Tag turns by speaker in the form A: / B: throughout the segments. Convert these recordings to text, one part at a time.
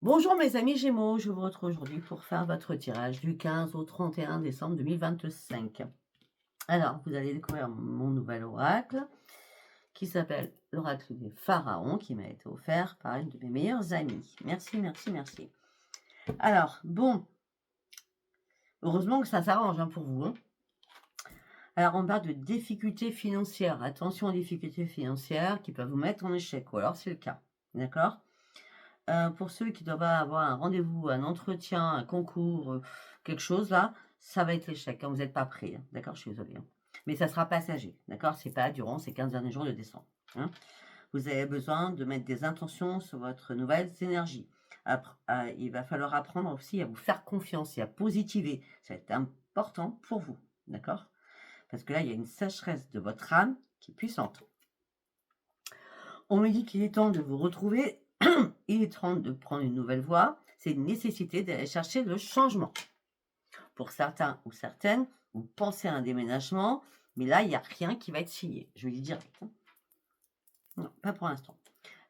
A: Bonjour mes amis Gémeaux, je vous retrouve aujourd'hui pour faire votre tirage du 15 au 31 décembre 2025. Alors, vous allez découvrir mon nouvel oracle qui s'appelle l'oracle des pharaons qui m'a été offert par une de mes meilleures amies. Merci, merci, merci. Alors, bon, heureusement que ça s'arrange pour vous. Alors, on parle de difficultés financières. Attention aux difficultés financières qui peuvent vous mettre en échec, ou alors c'est le cas. D'accord? Pour ceux qui doivent avoir un rendez-vous, un entretien, un concours, quelque chose là, ça va être l'échec quand vous n'êtes pas prêt, hein. D'accord? Je suis désolée, hein. Mais ça sera passager, d'accord? C'est pas durant ces 15 derniers jours de décembre, hein. Vous avez besoin de mettre des intentions sur votre nouvelle énergie. Il va falloir apprendre aussi à vous faire confiance et à positiver. Ça va être important pour vous, d'accord? Parce que là, il y a une sécheresse de votre âme qui est puissante. On me dit qu'il est temps de vous retrouver. Il est temps de prendre une nouvelle voie. C'est une nécessité d'aller chercher le changement. Pour certains ou certaines, vous pensez à un déménagement, mais là, il n'y a rien qui va être signé. Je vais le dire direct, hein. Non, pas pour l'instant.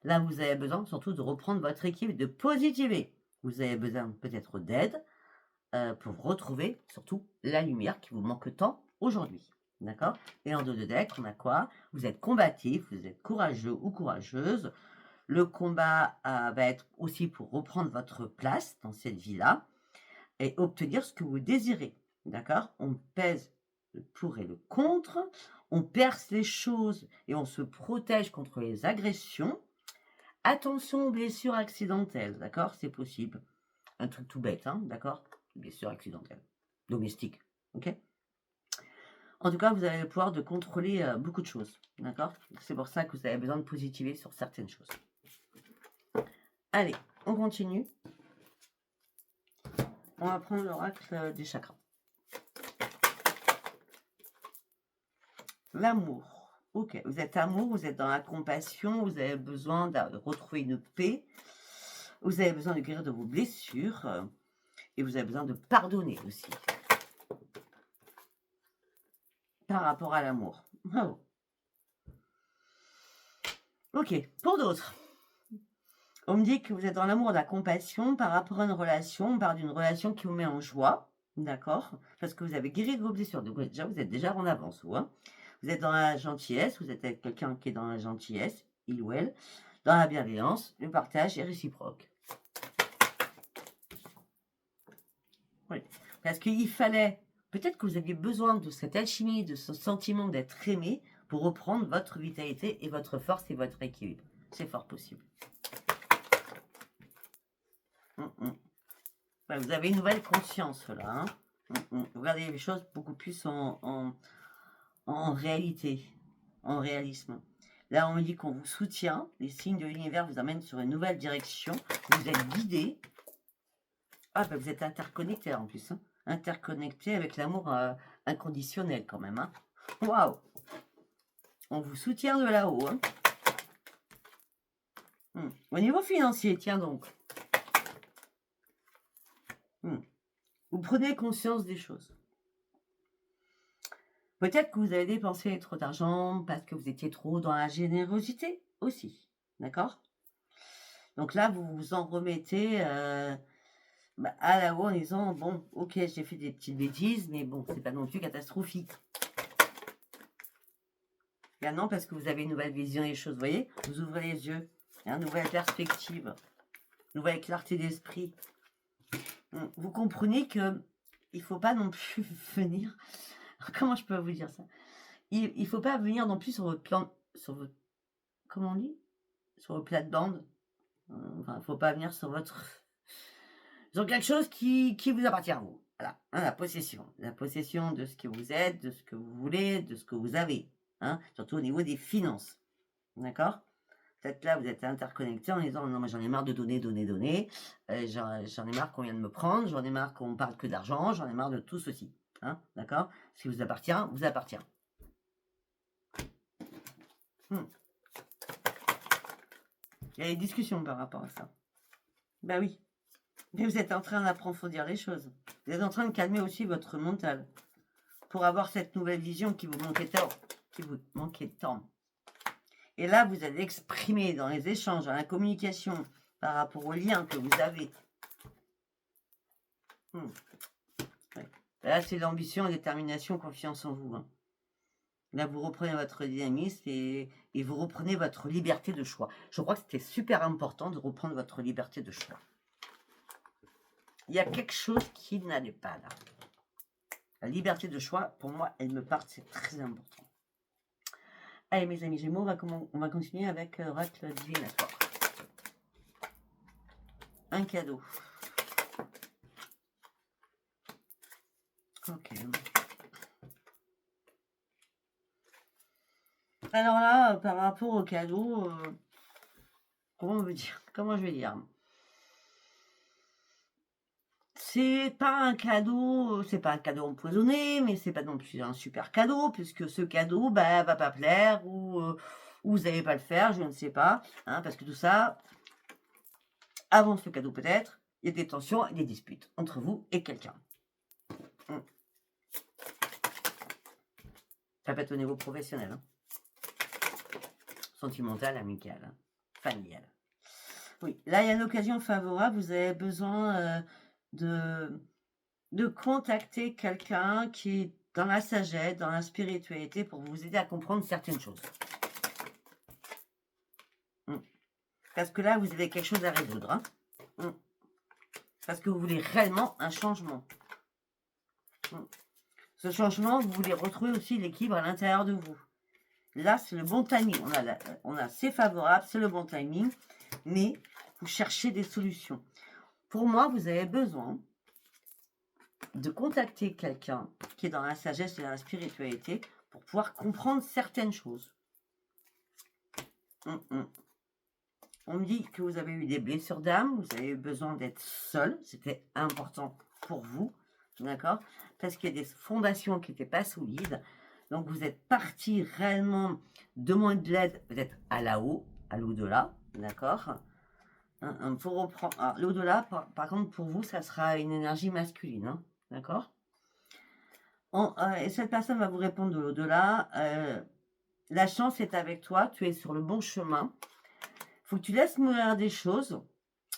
A: Là, vous avez besoin surtout de reprendre votre équipe, de positiver. Vous avez besoin peut-être d'aide pour retrouver surtout la lumière qui vous manque tant aujourd'hui. D'accord? Et en dos de deck, on a quoi? Vous êtes combatif, vous êtes courageux ou courageuse. Le combat va être aussi pour reprendre votre place dans cette vie-là et obtenir ce que vous désirez. D'accord? On pèse le pour et le contre, on perce les choses et on se protège contre les agressions. Attention aux blessures accidentelles, d'accord? C'est possible. Un truc tout bête, hein, d'accord? Blessure accidentelle. Domestique, ok? En tout cas, vous avez le pouvoir de contrôler beaucoup de choses, d'accord? C'est pour ça que vous avez besoin de positiver sur certaines choses. Allez, on continue. On va prendre l'oracle des chakras. L'amour. Ok, vous êtes amour, vous êtes dans la compassion, vous avez besoin de retrouver une paix, vous avez besoin de guérir de vos blessures et vous avez besoin de pardonner aussi par rapport à l'amour. Oh. Ok, pour d'autres, on me dit que vous êtes dans l'amour, la compassion par rapport à une relation. On parle d'une relation qui vous met en joie, d'accord? Parce que vous avez guéri de vos blessures. Donc déjà, vous êtes déjà en avance, vous, hein. Vous êtes dans la gentillesse, vous êtes avec quelqu'un qui est dans la gentillesse, il ou elle, dans la bienveillance, le partage est réciproque. Oui, parce qu'il fallait, peut-être que vous aviez besoin de cette alchimie, de ce sentiment d'être aimé pour reprendre votre vitalité et votre force et votre équilibre. C'est fort possible. Ouais, vous avez une nouvelle conscience là, hein. Vous regardez les choses beaucoup plus en réalité, en réalisme. Là, on me dit qu'on vous soutient. Les signes de l'univers vous amènent sur une nouvelle direction. Vous êtes guidé. Ah, ben vous êtes interconnecté en plus, hein. Interconnecté avec l'amour inconditionnel quand même, hein. Waouh! On vous soutient de là-haut, hein. Au niveau financier, tiens donc. Vous prenez conscience des choses. Peut-être que vous avez dépensé trop d'argent parce que vous étiez trop dans la générosité aussi. D'accord? Donc là, vous vous en remettez à la haut en disant, bon, ok, j'ai fait des petites bêtises, mais bon, c'est pas non plus catastrophique. Là, non, parce que vous avez une nouvelle vision des choses, vous voyez? Vous ouvrez les yeux, une nouvelle perspective, nouvelle clarté d'esprit. Vous comprenez que il faut pas non plus venir... Comment je peux vous dire ça? Il faut pas venir non plus sur votre plan... Sur votre... Comment on dit? Sur votre plate-bande. Enfin, faut pas venir sur votre... Sur quelque chose qui vous appartient à vous. Voilà, hein, la possession. La possession de ce que vous êtes, de ce que vous voulez, de ce que vous avez. Hein, surtout au niveau des finances. D'accord? Peut-être là, vous êtes interconnecté en disant, non, mais j'en ai marre de donner. J'en ai marre qu'on vient de me prendre, j'en ai marre qu'on parle que d'argent, j'en ai marre de tout ceci. Hein, d'accord? Ce qui vous appartient, vous appartient. Il y a des discussions par rapport à ça. Ben oui. Mais vous êtes en train d'approfondir les choses. Vous êtes en train de calmer aussi votre mental pour avoir cette nouvelle vision qui vous manquait tant. Et là, vous allez exprimer dans les échanges, dans la communication, par rapport au lien que vous avez. Ouais. Là, c'est l'ambition, détermination, confiance en vous. Hein. Là, vous reprenez votre dynamisme et vous reprenez votre liberté de choix. Je crois que c'était super important de reprendre votre liberté de choix. Il y a quelque chose qui n'allait pas là. La liberté de choix, pour moi, elle me part, c'est très important. Allez, mes amis Gémeaux, on va continuer avec l'oracle divinatoire. Un cadeau. Ok. Alors là, par rapport au cadeau, comment je vais dire c'est pas un cadeau empoisonné, mais c'est pas non plus un super cadeau, puisque ce cadeau, bah, va pas plaire, ou vous n'allez pas le faire, je ne sais pas, hein, parce que tout ça, avant ce cadeau peut-être, il y a des tensions et des disputes entre vous et quelqu'un. Ça peut être au niveau professionnel, hein. Sentimental, amical, hein, familial. Oui, là, il y a une occasion favorable, vous avez besoin de contacter quelqu'un qui est dans la sagesse, dans la spiritualité, pour vous aider à comprendre certaines choses. Parce que là, vous avez quelque chose à résoudre. Hein. Parce que vous voulez réellement un changement. Ce changement, vous voulez retrouver aussi l'équilibre à l'intérieur de vous. Là, c'est le bon timing. C'est favorable, c'est le bon timing, mais vous cherchez des solutions. Pour moi, vous avez besoin de contacter quelqu'un qui est dans la sagesse et dans la spiritualité pour pouvoir comprendre certaines choses. On me dit que vous avez eu des blessures d'âme, vous avez eu besoin d'être seul, c'était important pour vous, d'accord? Parce qu'il y a des fondations qui n'étaient pas solides. Donc vous êtes parti réellement demander de l'aide, peut-être à l'au-delà, d'accord? Pour reprendre, l'au-delà, par contre, pour vous, ça sera une énergie masculine, hein, d'accord? Et cette personne va vous répondre de l'au-delà. La chance est avec toi, tu es sur le bon chemin. Il faut que tu laisses mourir des choses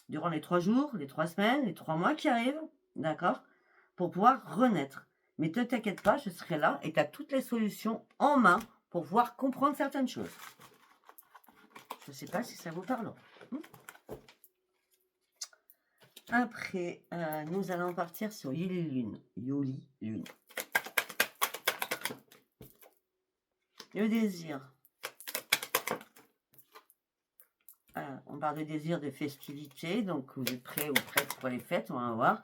A: durant les 3 jours, les 3 semaines, les 3 mois qui arrivent, d'accord, pour pouvoir renaître. Mais ne t'inquiète pas, je serai là et tu as toutes les solutions en main pour pouvoir comprendre certaines choses. Je ne sais pas si ça vous parle. Après, nous allons partir sur Yoli Lune. Le désir. On parle de désir de festivité, donc vous êtes prêts ou prêtes pour les fêtes, on va voir.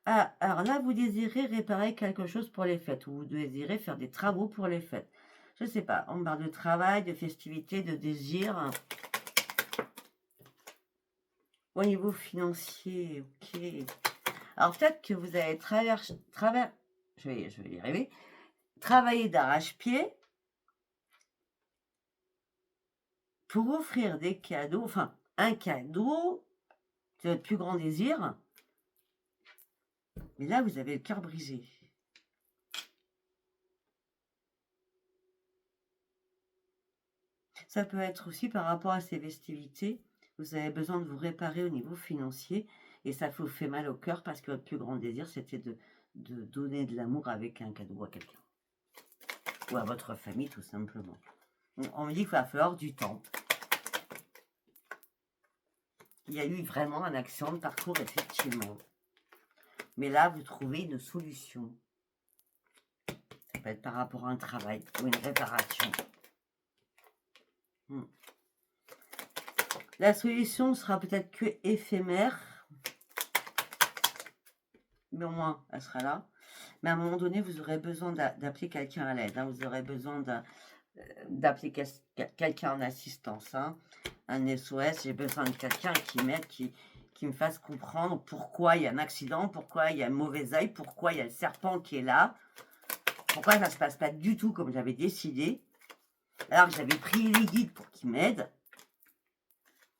A: Alors là, vous désirez réparer quelque chose pour les fêtes, ou vous désirez faire des travaux pour les fêtes. Je ne sais pas, on parle de travail, de festivité, de désir. Au niveau financier, ok. Alors peut-être que vous allez je vais y arriver, travailler d'arrache-pied pour offrir des cadeaux, enfin un cadeau, c'est votre plus grand désir. Mais là, vous avez le cœur brisé. Ça peut être aussi par rapport à ces festivités. Vous avez besoin de vous réparer au niveau financier. Et ça vous fait mal au cœur parce que votre plus grand désir, c'était de donner de l'amour avec un cadeau à quelqu'un. Ou à votre famille, tout simplement. On me dit qu'il va falloir du temps. Il y a eu vraiment un accident de parcours, effectivement. Mais là, vous trouvez une solution. Ça peut être par rapport à un travail ou une réparation. La solution sera peut-être que éphémère. Mais au moins, elle sera là. Mais à un moment donné, vous aurez besoin d'appeler quelqu'un à l'aide. Hein. Vous aurez besoin d'appeler quelqu'un en assistance. Hein. Un SOS, j'ai besoin de quelqu'un qui m'aide, qui me fasse comprendre pourquoi il y a un accident, pourquoi il y a un mauvais œil, pourquoi il y a le serpent qui est là, pourquoi ça ne se passe pas du tout comme j'avais décidé, alors que j'avais pris les guides pour qu'ils m'aident.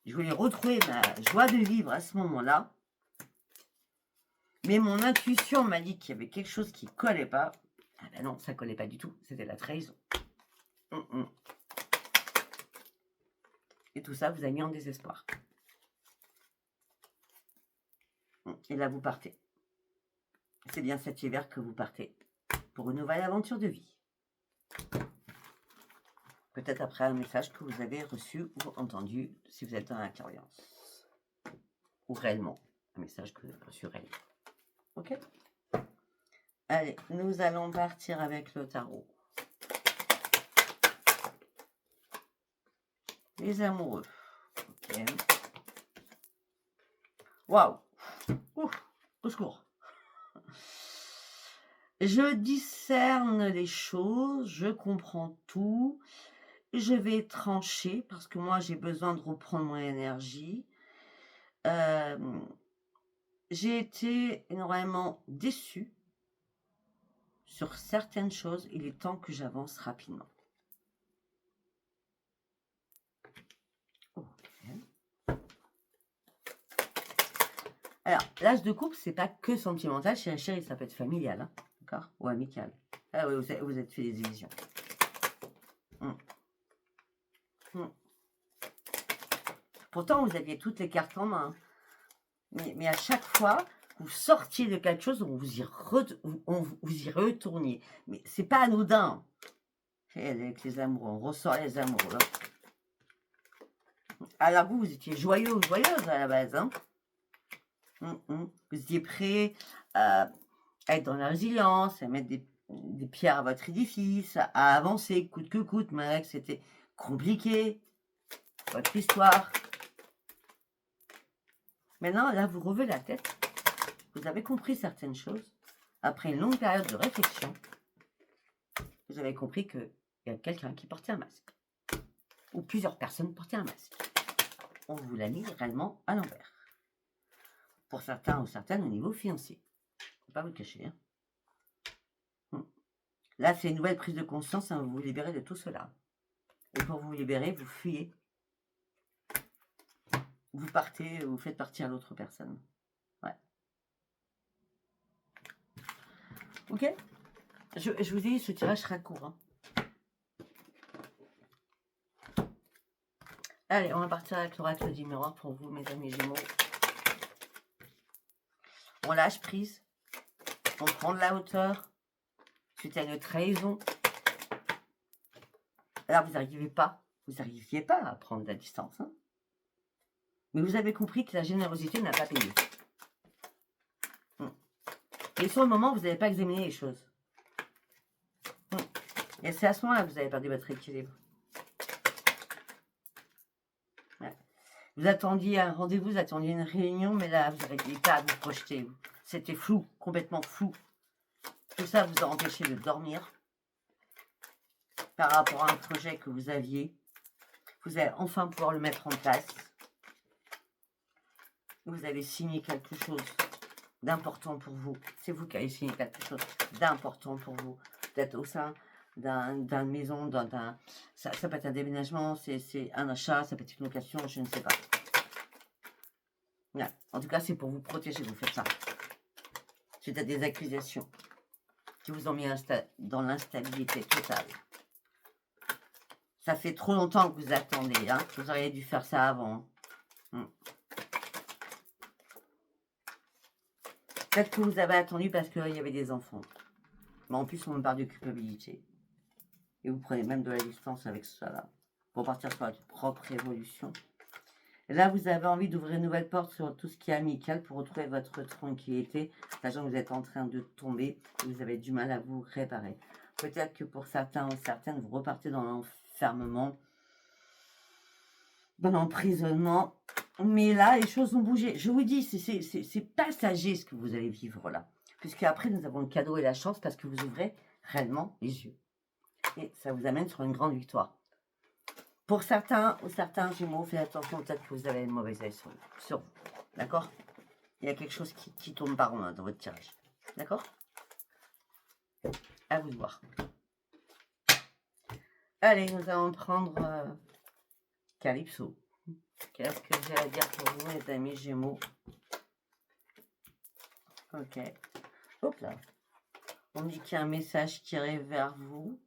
A: Je voulais retrouver ma joie de vivre à ce moment-là. Mais mon intuition m'a dit qu'il y avait quelque chose qui ne collait pas. Ah ben non, ça ne collait pas du tout. C'était la trahison. Et tout ça vous a mis en désespoir. Et là, vous partez. C'est bien cet hiver que vous partez pour une nouvelle aventure de vie. Peut-être après un message que vous avez reçu ou entendu si vous êtes dans la clairvoyance. Ou réellement, un message que vous avez reçu réellement. Ok? Allez, nous allons partir avec le tarot. Les amoureux. Ok. Waouh! Ouf! Au secours! Je discerne les choses, je comprends tout. Je vais trancher parce que moi, j'ai besoin de reprendre mon énergie. J'ai été énormément déçue sur certaines choses. Il est temps que j'avance rapidement. Okay. Alors, l'âge de couple, c'est pas que sentimental. Chérie, ça peut être familial, hein, d'accord? Ou amical. Ah oui, vous êtes fait des illusions. Pourtant, vous aviez toutes les cartes en main. Mais à chaque fois, vous sortiez de quelque chose, vous y retourniez. Mais c'est pas anodin. Avec les amoureux, on ressort les amoureux. Alors vous étiez joyeux ou joyeuse à la base. Hein. Vous étiez prêt à être dans la résilience, à mettre des pierres à votre édifice, à avancer coûte que coûte, malgré que c'était compliqué, votre histoire. Maintenant, là, vous relevez la tête. Vous avez compris certaines choses. Après une longue période de réflexion, vous avez compris qu'il y a quelqu'un qui portait un masque. Ou plusieurs personnes portaient un masque. On vous l'a mis réellement à l'envers. Pour certains ou certaines au niveau financier. Il ne faut pas vous le cacher. Hein. Là, c'est une nouvelle prise de conscience. Hein, vous vous libérez de tout cela. Et pour vous libérer, vous fuyez. Vous partez, vous faites partir l'autre personne. Ouais. Ok. Je vous dis, ce tirage sera court. Hein. Allez, on va partir avec l'oracle du miroir pour vous, mes amis Gémeaux. On lâche prise. On prend de la hauteur. Suite à une trahison. Alors, vous n'arriviez pas à prendre de la distance. Hein. Mais vous avez compris que la générosité n'a pas payé. Et sur le moment, vous n'avez pas examiné les choses. Et c'est à ce moment-là que vous avez perdu votre équilibre. Ouais. Vous attendiez un rendez-vous, vous attendiez une réunion, mais là, vous n'arriviez pas à vous projeter. C'était flou, complètement flou. Tout ça vous a empêché de dormir par rapport à un projet que vous aviez. Vous allez enfin pouvoir le mettre en place. Vous allez signer quelque chose d'important pour vous. C'est vous qui allez signer quelque chose d'important pour vous. Peut-être au sein d'une maison, ça peut être un déménagement, c'est un achat, ça peut être une location, je ne sais pas. Ouais. En tout cas, c'est pour vous protéger, vous faites ça. Suite à des accusations qui vous ont mis dans l'instabilité totale. Ça fait trop longtemps que vous attendez. Hein. Vous auriez dû faire ça avant. Peut-être que vous avez attendu parce qu'il y avait des enfants. Mais en plus, on me parle de culpabilité. Et vous prenez même de la distance avec cela. Pour partir sur votre propre évolution. Et là, vous avez envie d'ouvrir une nouvelle porte sur tout ce qui est amical pour retrouver votre tranquillité. Sachant que vous êtes en train de tomber. Et vous avez du mal à vous réparer. Peut-être que pour certains ou certaines, vous repartez dans l'enfermement. Dans l'emprisonnement. Mais là, les choses ont bougé. Je vous dis, c'est passager ce que vous allez vivre là. Puisque après, nous avons le cadeau et la chance parce que vous ouvrez réellement les yeux. Et ça vous amène sur une grande victoire. Pour certains ou certains Gémeaux, faites attention, peut-être que vous avez une mauvaise œil sur vous. D'accord? Il y a quelque chose qui tourne pas rond dans votre tirage. D'accord? À vous de voir. Allez, nous allons prendre Calypso. Qu'est-ce que j'ai à dire pour vous, mes amis Gémeaux? Ok. Hop là. On dit qu'il y a un message qui arrive vers vous.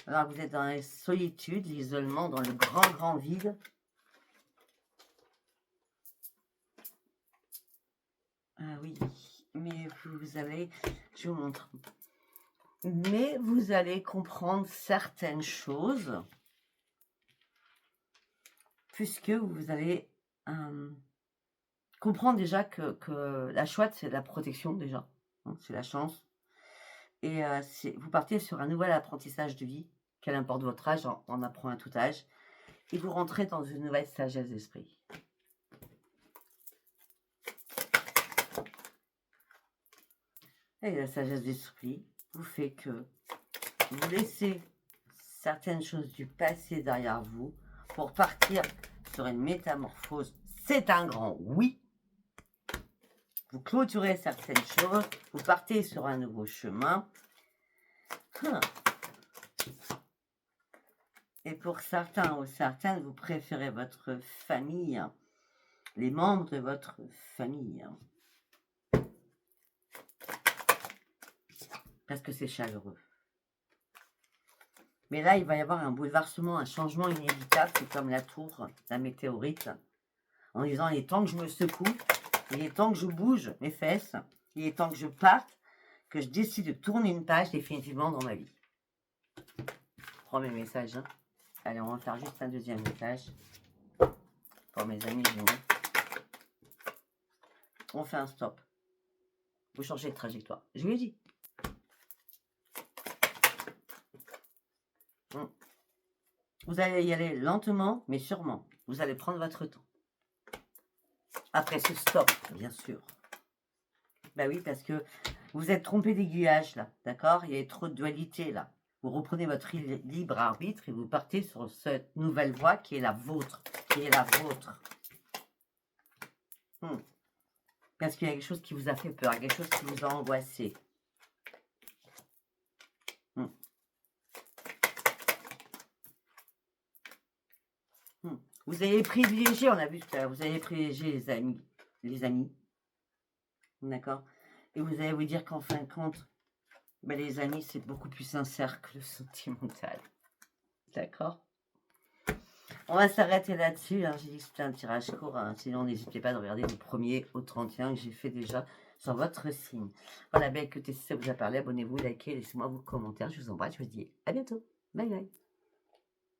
A: Alors, vous êtes dans la solitude, l'isolement, dans le grand vide. Ah oui, mais vous allez, je vous montre. Mais vous allez comprendre certaines choses, puisque vous allez comprendre déjà que la chouette, c'est la protection déjà, hein, c'est la chance. Et vous partez sur un nouvel apprentissage de vie, quel importe votre âge, on apprend à tout âge, et vous rentrez dans une nouvelle sagesse d'esprit. Et la sagesse d'esprit vous fait que vous laissez certaines choses du passé derrière vous pour partir sur une métamorphose. C'est un grand oui. Vous clôturez certaines choses, vous partez sur un nouveau chemin. Et pour certains ou certaines, vous préférez votre famille, les membres de votre famille. Parce que c'est chaleureux. Mais là, il va y avoir un bouleversement, un changement inévitable. C'est comme la tour, la météorite. En disant, il est temps que je me secoue, il est temps que je bouge mes fesses, il est temps que je parte, que je décide de tourner une page définitivement dans ma vie. Premier message. Hein. Allez, on va faire juste un deuxième message. Pour mes amis gémeaux. On fait un stop. Vous changez de trajectoire. Je lui ai dit. Vous allez y aller lentement, mais sûrement. Vous allez prendre votre temps. Après ce stop, bien sûr. Ben oui, parce que vous êtes trompé d'aiguillage, là. D'accord? Il y a trop de dualité, là. Vous reprenez votre libre arbitre et vous partez sur cette nouvelle voie qui est la vôtre. Parce qu'il y a quelque chose qui vous a fait peur, quelque chose qui vous a angoissé. Vous allez privilégier, on a vu tout à l'heure, vous allez privilégier les amis. D'accord? Et vous allez vous dire qu'en fin de compte, ben les amis, c'est beaucoup plus sincère que le sentimental. D'accord? On va s'arrêter là-dessus. Hein. J'ai dit que c'était un tirage court. Hein. Sinon, n'hésitez pas à regarder du 1er au 31 que j'ai fait déjà sur votre signe. Voilà, ben écoutez, si ça vous a parlé, abonnez-vous, likez, laissez-moi vos commentaires. Je vous embrasse, je vous dis à bientôt. Bye bye.